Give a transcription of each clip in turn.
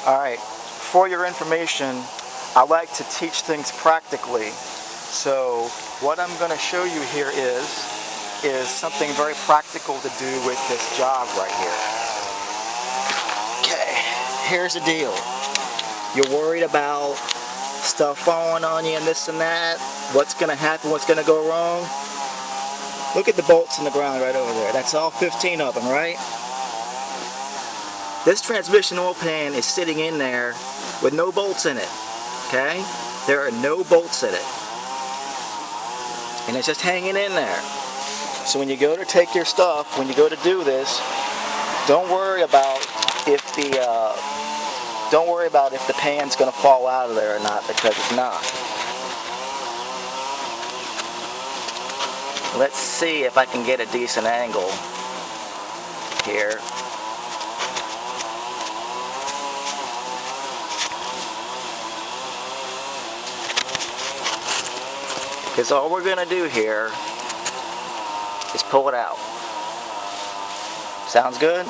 Alright, for your information, I like to teach things practically. So what I'm going to show you here is something very practical to do with this job right here. Okay, here's the deal. You're worried about stuff falling on you and this and that, what's going to happen, what's going to go wrong. Look at the bolts in the ground right over there. That's all 15 of them, right? This transmission oil pan is sitting in there with no bolts in it, okay? There are no bolts in it. And it's just hanging in there. So when you go to take your stuff, when you go to do this, don't worry about if the pan's going to fall out of there or not, because it's not. Let's see if I can get a decent angle here. Because all we're going to do here is pull it out. Sounds good?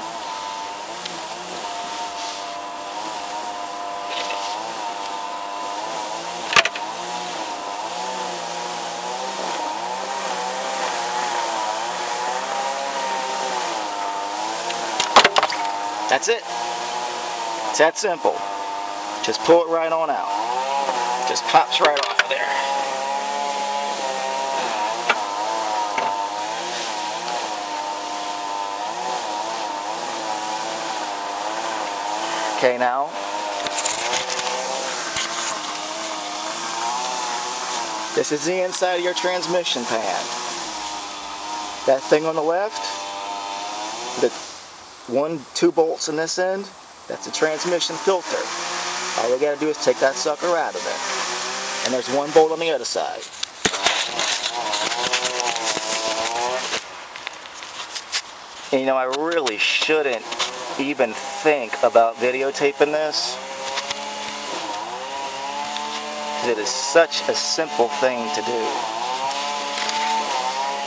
That's it. It's that simple. Just pull it right on out. Just pops right off of there. Okay, now this is the inside of your transmission pan. That thing on the left, the 2 bolts in this end, that's a transmission filter. All we gotta do is take that sucker out of there. And there's 1 bolt on the other side. And you know, I really shouldn't even think about videotaping this. It is such a simple thing to do.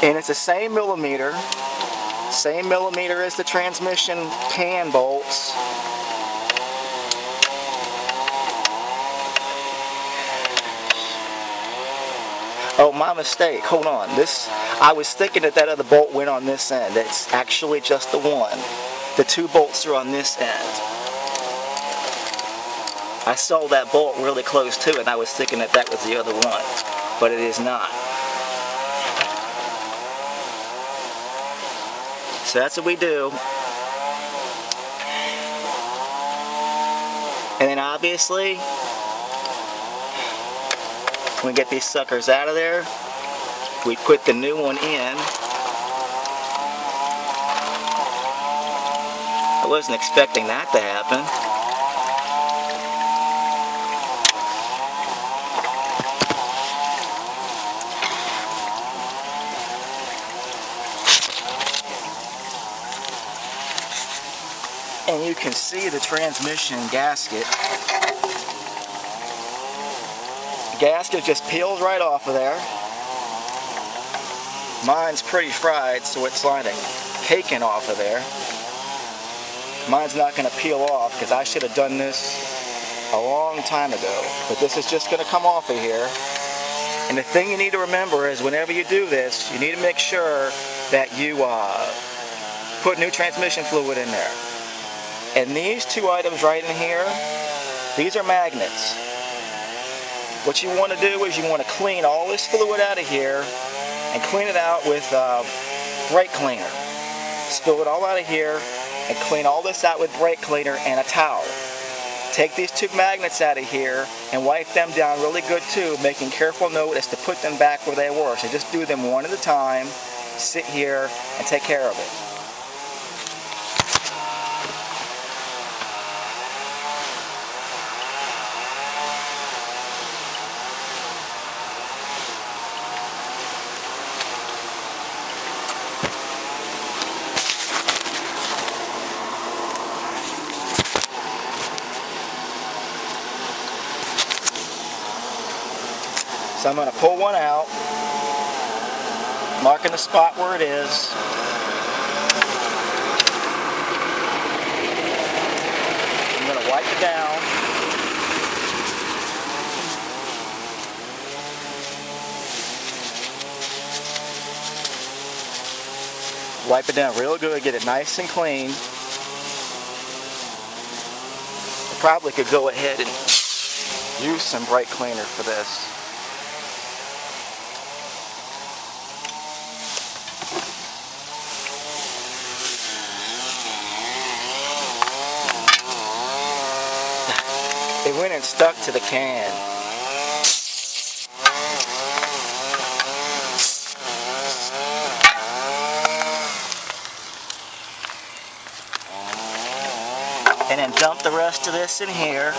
And it's the same millimeter as the transmission pan bolts. Oh, my mistake. Hold on. I was thinking that other bolt went on this end. It's actually just the one. The 2 bolts are on this end. I saw that bolt really close to it, and I was thinking that was the other one, but it is not. So that's what we do. And then obviously, when we get these suckers out of there, we put the new one in. I wasn't expecting that to happen. And you can see the transmission gasket. The gasket just peels right off of there. Mine's pretty fried, so it's like caking off of there. Mine's not going to peel off because I should have done this a long time ago. But this is just going to come off of here. And the thing you need to remember is whenever you do this, you need to make sure that you put new transmission fluid in there. And these 2 items right in here, these are magnets. What you want to do is you want to clean all this fluid out of here and clean it out with brake cleaner. Spill it all out of here and clean all this out with brake cleaner and a towel. Take these 2 magnets out of here and wipe them down really good too, making careful note as to put them back where they were. So just do them one at a time, sit here and take care of it. So I'm going to pull one out, marking the spot where it is. I'm going to wipe it down. Wipe it down real good, get it nice and clean. I probably could go ahead and use some brake cleaner for this. It went and stuck to the can. And then dump the rest of this in here.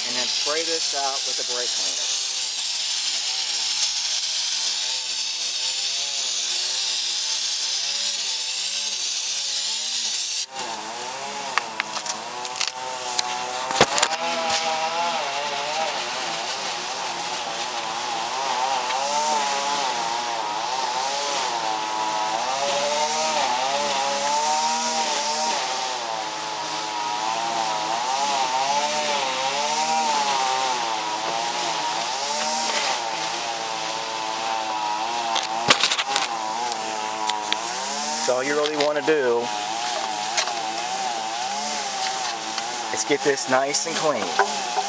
And then spray this out with the brake cleaner. So all you really want to do is get this nice and clean.